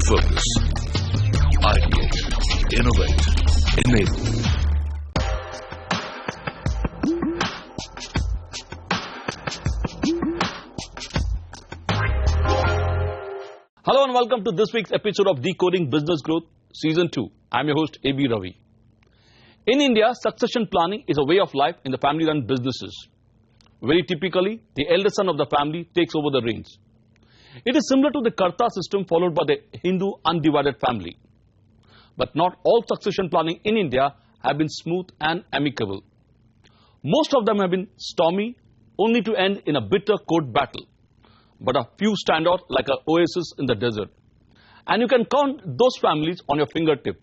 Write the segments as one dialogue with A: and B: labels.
A: Focus. Ideate. Innovate. Enable.
B: Hello and welcome to this week's episode of Decoding Business Growth Season 2. I'm your host AB Ravi. In India, succession planning is a way of life in the family-run businesses. Very typically, the eldest son of the family takes over the reins. It is similar to the Karta system followed by the Hindu undivided family. But not all succession planning in India have been smooth and amicable. Most of them have been stormy, only to end in a bitter court battle. But a few stand out like an oasis in the desert. And you can count those families on your fingertip.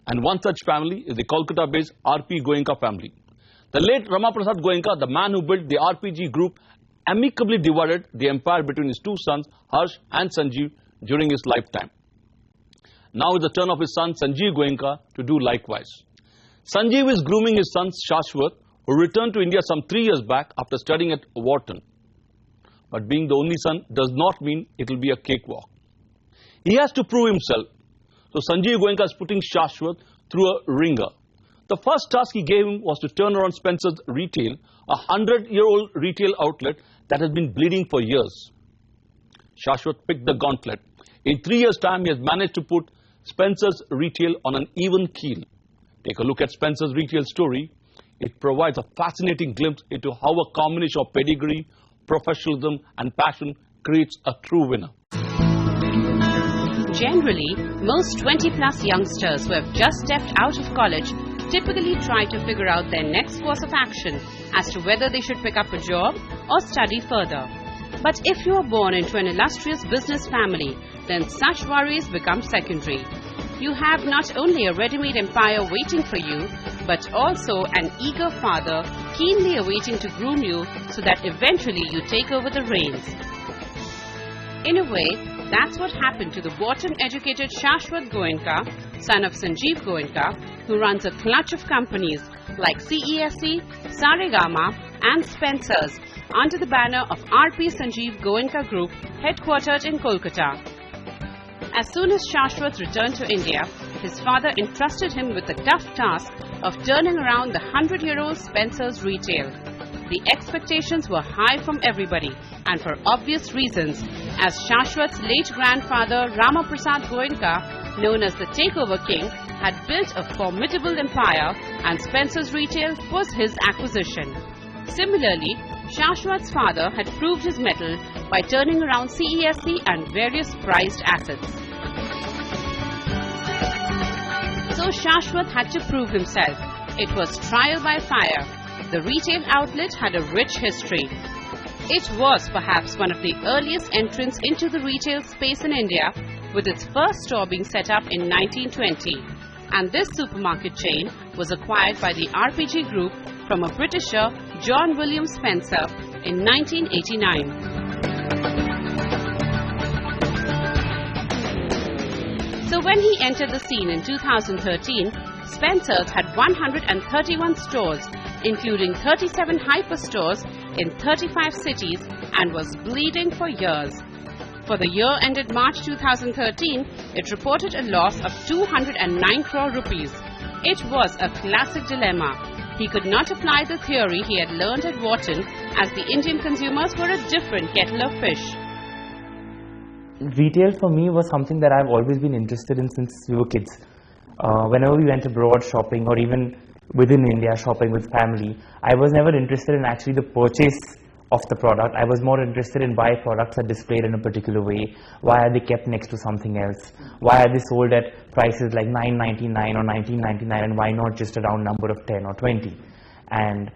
B: And one such family is the Kolkata-based RP Goenka family. The late Ramaprasad Goenka, the man who built the RPG group, amicably divided the empire between his two sons, Harsh and Sanjeev, during his lifetime. Now is the turn of his son, Sanjeev Goenka, to do likewise. Sanjeev is grooming his son, Shashwat, who returned to India some 3 years back after studying at Wharton. But being the only son does not mean it will be a cakewalk. He has to prove himself. So Sanjeev Goenka is putting Shashwat through a ringer. The first task he gave him was to turn around Spencer's Retail, a 100-year-old retail outlet that has been bleeding for years. Shashwat picked the gauntlet. In 3 years' time, he has managed to put Spencer's Retail on an even keel. Take a look at Spencer's Retail story. It provides a fascinating glimpse into how a combination of pedigree, professionalism and passion creates a true winner.
C: Generally, most 20-plus youngsters who have just stepped out of college typically try to figure out their next course of action as to whether they should pick up a job or study further. But if you are born into an illustrious business family, then such worries become secondary. You have not only a ready-made empire waiting for you, but also an eager father keenly awaiting to groom you so that eventually you take over the reins. In a way, that's what happened to the Wharton-educated Shashwat Goenka, son of Sanjeev Goenka, who runs a clutch of companies like CESC, Saregama and Spencer's under the banner of RP Sanjeev Goenka Group, headquartered in Kolkata. As soon as Shashwat returned to India, his father entrusted him with the tough task of turning around the 100-year-old Spencer's Retail. The expectations were high from everybody, and for obvious reasons, as Shashwat's late grandfather Ramaprasad Goenka, known as the Takeover King, had built a formidable empire, and Spencer's Retail was his acquisition. Similarly, Shashwat's father had proved his mettle by turning around CESC and various prized assets. So Shashwat had to prove himself. It was trial by fire. The retail outlet had a rich history. It was perhaps one of the earliest entrants into the retail space in India, with its first store being set up in 1920. And this supermarket chain was acquired by the RPG Group from a Britisher, John William Spencer, in 1989. So when he entered the scene in 2013, Spencer's had 131 stores, including 37 hyperstores in 35 cities, and was bleeding for years. For the year ended March 2013, it reported a loss of 209 crore rupees. It was a classic dilemma. He could not apply the theory he had learned at Wharton, as the Indian consumers were a different kettle of fish.
D: Retail for me was something that I've always been interested in since we were kids. Whenever we went abroad shopping, or even within India shopping with family, I was never interested in actually the purchase of the product. I was more interested in why products are displayed in a particular way, why are they kept next to something else, why are they sold at prices like $9.99 or $19.99, and why not just a round number of 10 or 20. And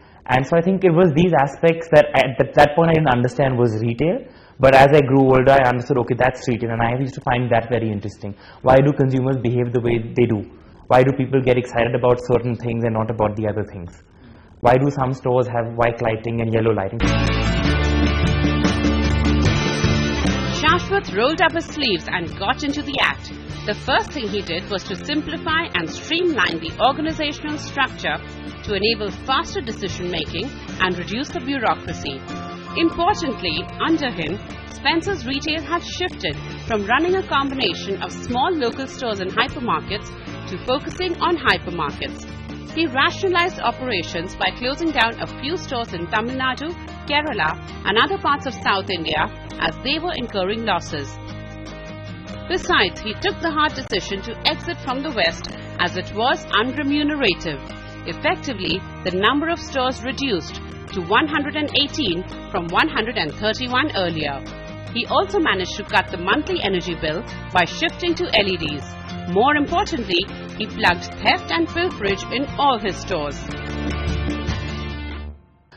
D: so I think it was these aspects that at that point I didn't understand was retail. But as I grew older, I understood, okay, that's retail, and I used to find that very interesting. Why do consumers behave the way they do? Why do people get excited about certain things and not about the other things? Why do some stores have white lighting and yellow lighting?
C: Shashwat rolled up his sleeves and got into the act. The first thing he did was to simplify and streamline the organizational structure to enable faster decision-making and reduce the bureaucracy. Importantly, under him, Spencer's retail had shifted from running a combination of small local stores and hypermarkets to focusing on hypermarkets. He rationalized operations by closing down a few stores in Tamil Nadu, Kerala and other parts of South India as they were incurring losses. Besides, he took the hard decision to exit from the West as it was unremunerative. Effectively, the number of stores reduced to 118 from 131 earlier. He also managed to cut the monthly energy bill by shifting to LEDs. More importantly, he plugged theft and pilferage in all his stores.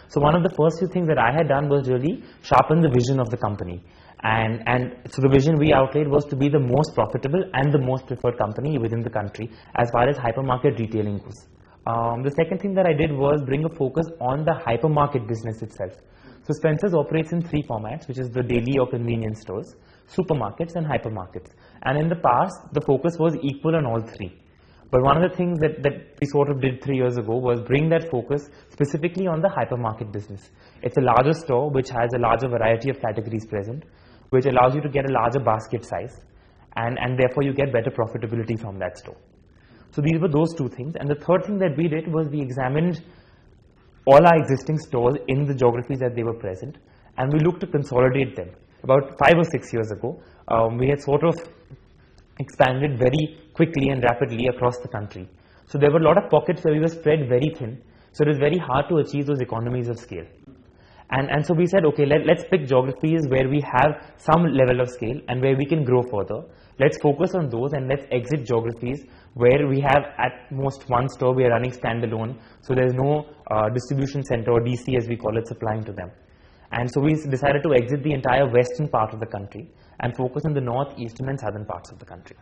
D: So one of the first few things that I had done was really sharpen the vision of the company. And so the vision we outlaid was to be the most profitable and the most preferred company within the country as far as hypermarket retailing goes. The second thing that I did was bring a focus on the hypermarket business itself. So Spencer's operates in three formats, which is the daily or convenience stores, supermarkets and hypermarkets. And in the past, the focus was equal on all three. But one of the things that we sort of did 3 years ago was bring that focus specifically on the hypermarket business. It's a larger store which has a larger variety of categories present, which allows you to get a larger basket size, and therefore you get better profitability from that store. So these were those two things. And the third thing that we did was we examined all our existing stores in the geographies that they were present, and we looked to consolidate them. About 5 or 6 years ago, we had sort of expanded very quickly and rapidly across the country. So there were a lot of pockets where we were spread very thin, so it was very hard to achieve those economies of scale. And so we said, okay, let's pick geographies where we have some level of scale and where we can grow further. Let's focus on those and let's exit geographies where we have at most one store we are running standalone, so there's no distribution center or DC as we call it supplying to them. And so we decided to exit the entire western part of the country and focus on the north, eastern and southern parts of the country.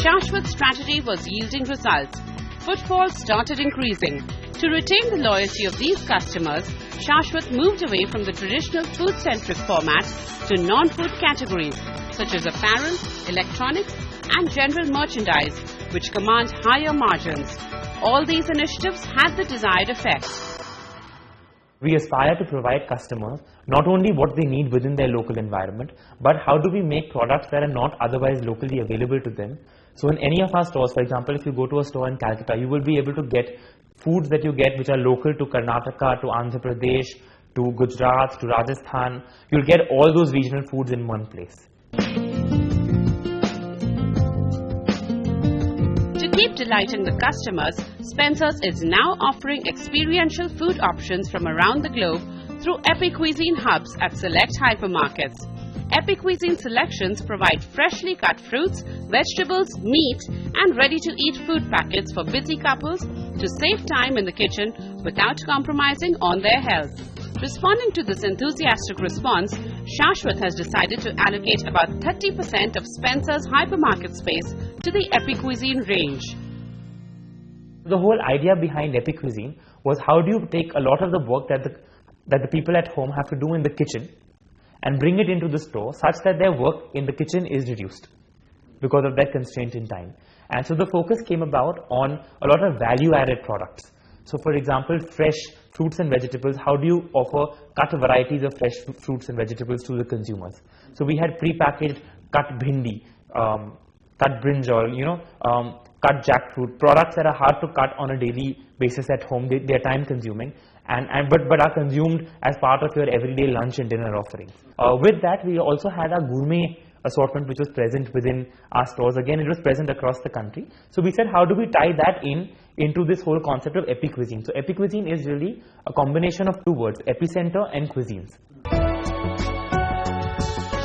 C: Shashwat's strategy was yielding results. Footfalls started increasing. To retain the loyalty of these customers, Shashwat moved away from the traditional food-centric format to non-food categories such as apparel, electronics and general merchandise, which command higher margins. All these initiatives had the desired effect.
D: We aspire to provide customers not only what they need within their local environment, but how do we make products that are not otherwise locally available to them. So in any of our stores, for example, if you go to a store in Calcutta, you will be able to get foods that you get which are local to Karnataka, to Andhra Pradesh, to Gujarat, to Rajasthan. You'll get all those regional foods in one place.
C: To keep delighting the customers, Spencer's is now offering experiential food options from around the globe through EpiCuisine hubs at select hypermarkets. EpiCuisine selections provide freshly cut fruits, vegetables, meat and ready-to-eat food packets for busy couples to save time in the kitchen without compromising on their health. Responding to this enthusiastic response, Shashwat has decided to allocate about 30% of Spencer's hypermarket space to the EpiCuisine range.
D: The whole idea behind EpiCuisine was how do you take a lot of the work that the people at home have to do in the kitchen and bring it into the store such that their work in the kitchen is reduced because of that constraint in time. And so the focus came about on a lot of value-added products. So for example, fresh fruits and vegetables, how do you offer cut varieties of fresh fruits and vegetables to the consumers? So we had pre-packaged cut bhindi, cut brinjal, cut jackfruit, products that are hard to cut on a daily basis at home. They are time consuming but are consumed as part of your everyday lunch and dinner offering. With that, we also had a gourmet assortment which was present within our stores. Again, it was present across the country. So we said, how do we tie that into this whole concept of EpiCuisine? So EpiCuisine is really a combination of two words, epicenter and cuisines.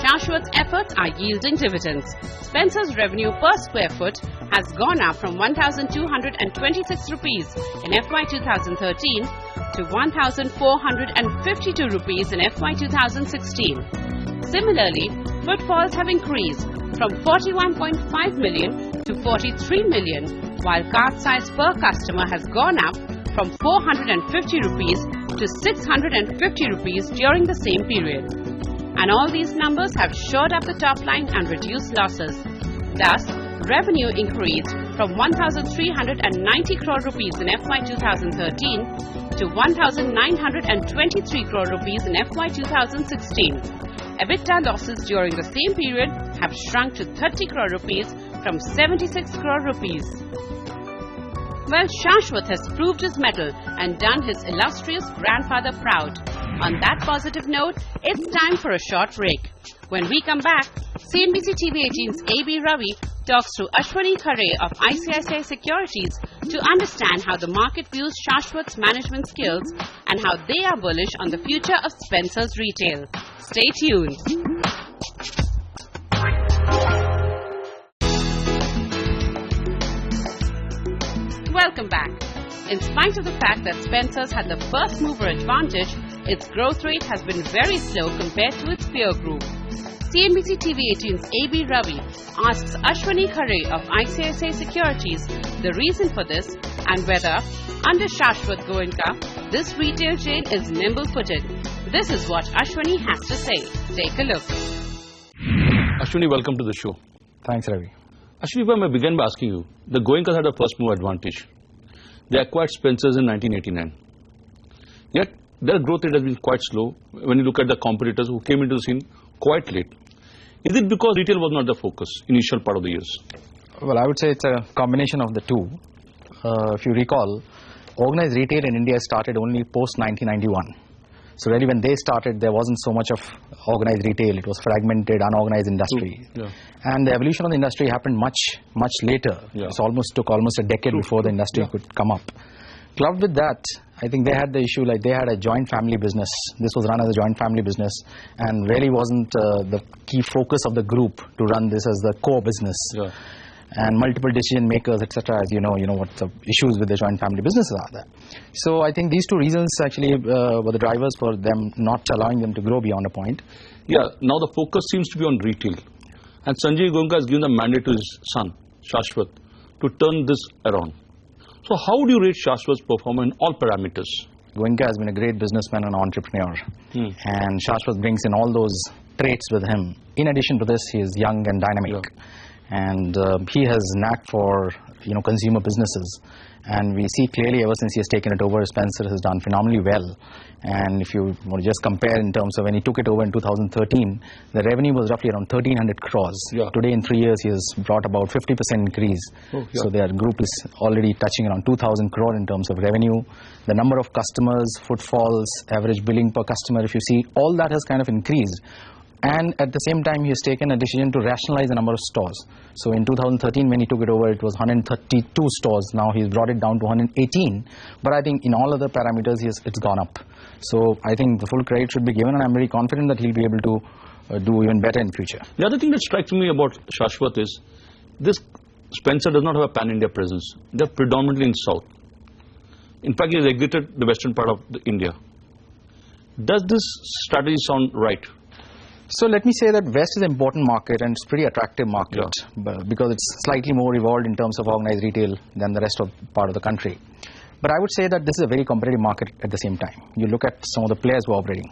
C: Shashwat's efforts are yielding dividends. Spencer's revenue per square foot has gone up from 1,226 rupees in FY 2013 to 1,452 rupees in FY 2016. Similarly, footfalls have increased from 41.5 million to 43 million, while cart size per customer has gone up from 450 rupees to 650 rupees during the same period. And all these numbers have shored up the top line and reduced losses. Thus, revenue increased from 1,390 crore rupees in FY 2013 to 1,923 crore rupees in FY 2016. EBITDA losses during the same period have shrunk to 30 crore rupees from 76 crore rupees. Well, Shashwat has proved his mettle and done his illustrious grandfather proud. On that positive note, it's time for a short break. When we come back, CNBC TV18's AB Ravi talks to Ashwani Khare of ICICI Securities to understand how the market views Shashwat's management skills and how they are bullish on the future of Spencer's retail. Stay tuned. Welcome back. In spite of the fact that Spencer's had the first mover advantage, its growth rate has been very slow compared to its peer group. CNBC TV18's AB Ravi asks Ashwani Khare of ICICI Securities the reason for this and whether, under Shashwat Goenka, this retail chain is nimble-footed. This is what Ashwani has to say. Take a look.
B: Ashwani, welcome to the show.
E: Thanks, Ravi.
B: Ashwani, if I may begin by asking you, the Goenkas had a first mover advantage. They acquired Spencer's in 1989. Yet, their growth rate has been quite slow when you look at the competitors who came into the scene quite late. Is it because retail was not the focus initial part of the years?
E: Well, I would say it's a combination of the two. If you recall, organized retail in India started only post-1991. So really when they started, there wasn't so much of organized retail. It was fragmented, unorganized industry.
B: Yeah.
E: And the evolution of the industry happened much later.
B: Yeah.
E: It took almost a decade before the industry could come up. Clubbed with that, I think they had the issue like they had a joint family business. This was run as a joint family business and really wasn't the key focus of the group to run this as the core business.
B: Yeah.
E: And multiple decision makers, etc. As you know what the issues with the joint family businesses are there. So I think these two reasons actually were the drivers for them not allowing them to grow beyond a point.
B: Yeah, now the focus seems to be on retail. And Sanjay Goenka has given a mandate to his son, Shashwat, to turn this around. So how would you rate Shashwat's performance in all parameters?
E: Goenka has been a great businessman and entrepreneur. And Shashwat brings in all those traits with him. In addition to this, he is young and dynamic.
B: Yeah.
E: And he has knack for consumer businesses, and we see clearly ever since he has taken it over, Spencer has done phenomenally well. And if you want to just compare in terms of when he took it over in 2013, the revenue was roughly around 1,300 crores.
B: Yeah.
E: Today in 3 years he has brought about 50% increase. So their group is already touching around 2,000 crore in terms of revenue. The number of customers, footfalls, average billing per customer, if you see, all that has kind of increased. And at the same time, he has taken a decision to rationalize the number of stores. So in 2013, when he took it over, it was 132 stores. Now he's brought it down to 118. But I think in all other parameters, it's gone up. So I think the full credit should be given, and I'm very confident that he'll be able to do even better in future.
B: The other thing that strikes me about Shashwat is this Spencer does not have a pan-India presence. They're predominantly in South. In fact, he has exited the western part of India. Does this strategy sound right?
E: So let me say that West is an important market and it's a pretty attractive market because it's slightly more evolved in terms of organized retail than the rest of part of the country. But I would say that this is a very competitive market at the same time. You look at some of the players who are operating.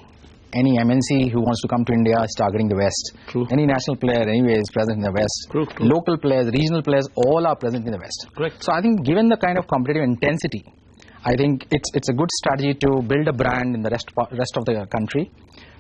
E: Any MNC who wants to come to India is targeting the West.
B: True.
E: Any national player anyway is present in the West.
B: True.
E: Local players, regional players, all are present in the West.
B: Correct.
E: So I think given the kind of competitive intensity, I think it's a good strategy to build a brand in the rest of the country.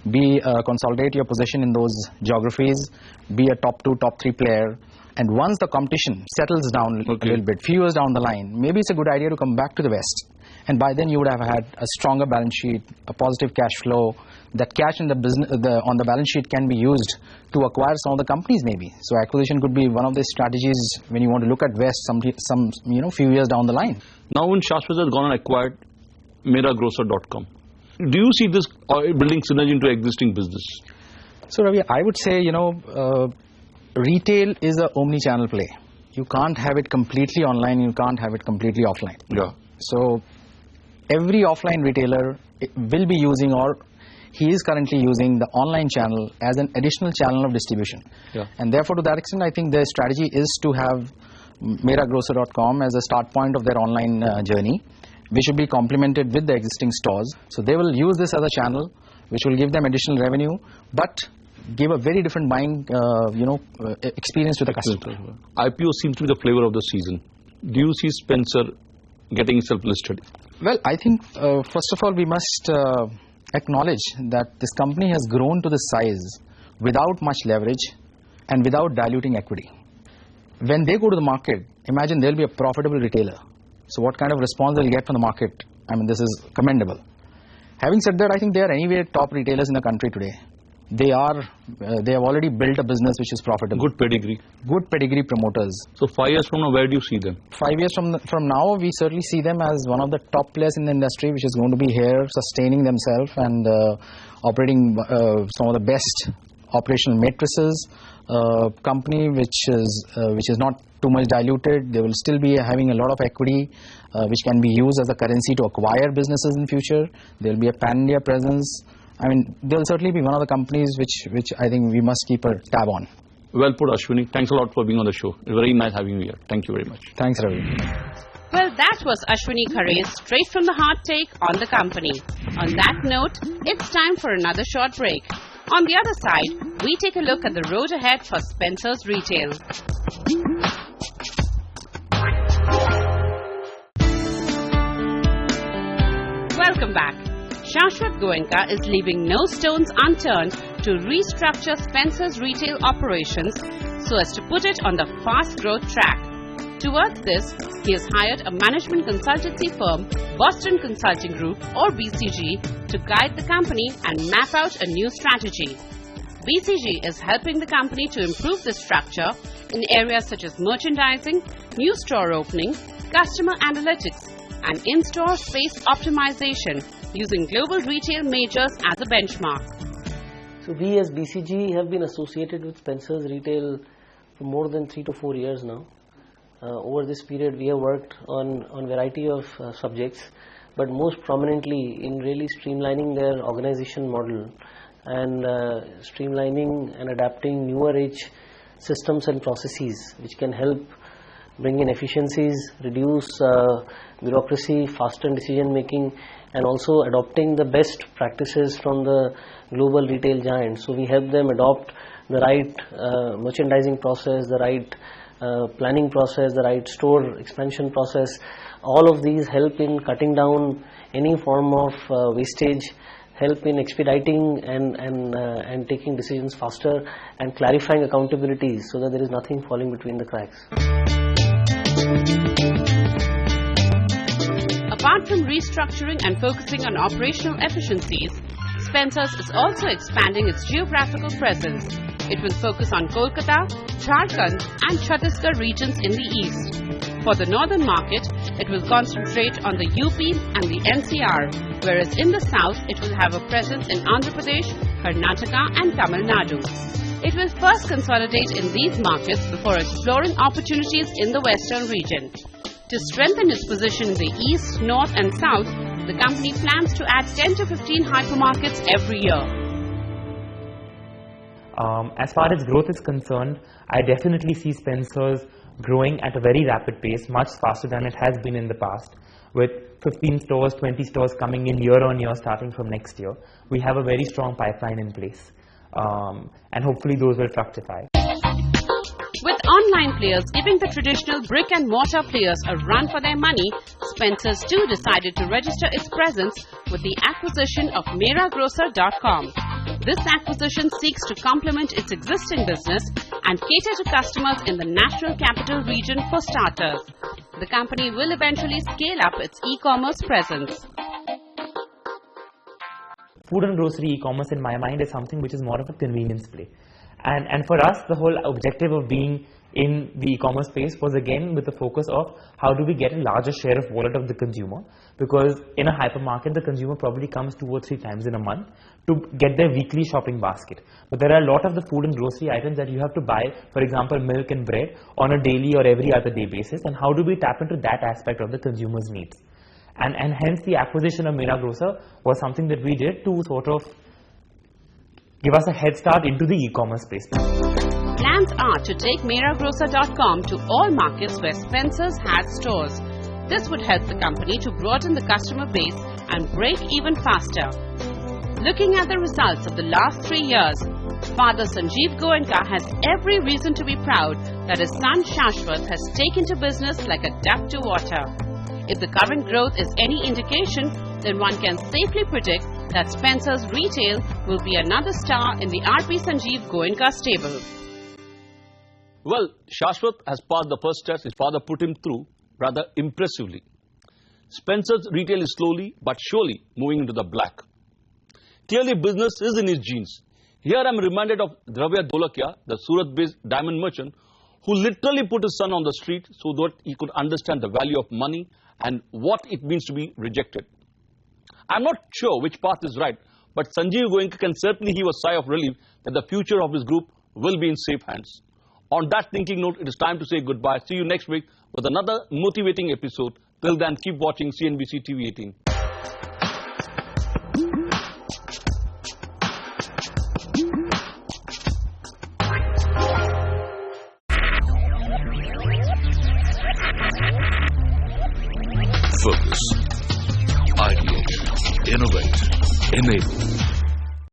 E: Consolidate your position in those geographies, be a top 2, top 3 player, and once the competition settles down a little bit, few years down the line, maybe it's a good idea to come back to the West. And by then you would have had a stronger balance sheet, a positive cash flow. That cash in the business on the balance sheet can be used to acquire some of the companies maybe. So acquisition could be one of the strategies when you want to look at West some few years down the line.
B: Now when Shashwat has gone and acquired meragrocer.com, do you see this building synergy into existing business?
E: So Ravi, I would say, retail is a omni-channel play. You can't have it completely online, you can't have it completely offline.
B: Yeah.
E: So every offline retailer will be using, or he is currently using, the online channel as an additional channel of distribution.
B: Yeah.
E: And therefore to that extent, I think the strategy is to have meragrocer.com as a start point of their online journey, which will be complemented with the existing stores. So they will use this as a channel which will give them additional revenue, but give a very different buying experience to the customer.
B: IPO seems to be the flavor of the season. do you see Spencer getting itself listed?
E: Well, I think first of all we must acknowledge that this company has grown to this size without much leverage and without diluting equity. When they go to the market, imagine they'll be a profitable retailer. So what kind of response they'll get from the market? I mean, this is commendable. Having said that, I think they are anyway top retailers in the country today. They have already built a business which is profitable.
B: Good pedigree.
E: Good pedigree promoters.
B: So 5 years from now, where do you see them?
E: 5 years from now, we certainly see them as one of the top players in the industry, which is going to be here, sustaining themselves and operating some of the best operational matrices. Company which is not too much diluted. They will still be having a lot of equity which can be used as a currency to acquire businesses in future. There will be a pan-India presence. I mean, they'll certainly be one of the companies which I think we must keep a tab on.
B: Well put, Ashwini. Thanks a lot for being on the show. It's very nice having you here. Thank you very much.
E: Thanks, Ravi.
C: Well, that was Ashwini Khare's straight from the heart take on the company. On that note, it's time for another short break. On the other side, we take a look at the road ahead for Spencer's Retail. Welcome back. Shashwat Goenka is leaving no stones unturned to restructure Spencer's retail operations so as to put it on the fast growth track. Towards this, he has hired a management consultancy firm, Boston Consulting Group or BCG, to guide the company and map out a new strategy. BCG is helping the company to improve the structure in areas such as merchandising, new store opening, customer analytics, and in-store space optimization using global retail majors as a benchmark.
F: So we as BCG have been associated with Spencer's Retail for more than 3 to 4 years now. Over this period we have worked on a variety of subjects, but most prominently in really streamlining their organization model and streamlining and adapting newer age systems and processes which can help bring in efficiencies, reduce bureaucracy, faster decision making, and also adopting the best practices from the global retail giants. So we help them adopt the right merchandising process, the right planning process, the right store expansion process. All of these help in cutting down any form of wastage, help in expediting and taking decisions faster, and clarifying accountabilities so that there is nothing falling between the cracks.
C: Apart from restructuring and focusing on operational efficiencies, Spencer's is also expanding its geographical presence. It will focus on Kolkata, Jharkhand and Chhattisgarh regions in the east. For the northern market, it will concentrate on the UP and the NCR, whereas in the south, it will have a presence in Andhra Pradesh, Karnataka and Tamil Nadu. It will first consolidate in these markets before exploring opportunities in the western region. To strengthen its position in the east, north and south, the company plans to add 10 to 15 hypermarkets every year.
D: As far as growth is concerned, I definitely see Spencer's growing at a very rapid pace, much faster than it has been in the past. With 15 stores, 20 stores coming in year on year starting from next year, we have a very strong pipeline in place, and hopefully those will fructify.
C: With online players giving the traditional brick and mortar players a run for their money, Spencer's too decided to register its presence with the acquisition of meragrocer.com. This acquisition seeks to complement its existing business and cater to customers in the National Capital Region for starters. The company will eventually scale up its e-commerce presence.
D: Food and grocery e-commerce in my mind is something which is more of a convenience play. And for us, the whole objective of being in the e-commerce space was again with the focus of how do we get a larger share of wallet of the consumer, because in a hypermarket the consumer probably comes 2 or 3 times in a month to get their weekly shopping basket. But there are a lot of the food and grocery items that you have to buy, for example milk and bread, on a daily or every other day basis, and how do we tap into that aspect of the consumer's needs. And hence the acquisition of Mera Grocer was something that we did to sort of give us a head start into the e-commerce space.
C: Plans are to take meragrocer.com to all markets where Spencer's has stores. This would help the company to broaden the customer base and break even faster. Looking at the results of the last 3 years, Father Sanjeev Goenka has every reason to be proud that his son Shashwat has taken to business like a duck to water. If the current growth is any indication, then one can safely predict that Spencer's Retail will be another star in the RP Sanjeev Goenka stable.
B: Well, Shashwat has passed the first test his father put him through rather impressively. Spencer's Retail is slowly but surely moving into the black. Clearly, business is in his genes. Here I am reminded of Dravya Dolakia, the Surat-based diamond merchant, who literally put his son on the street so that he could understand the value of money and what it means to be rejected. I am not sure which path is right, but Sanjeev Goenka can certainly heave a sigh of relief that the future of his group will be in safe hands. On that thinking note, it is time to say goodbye. See you next week with another motivating episode. Till then, keep watching CNBC TV 18.
A: Focus. Ideate. Innovate. Enable.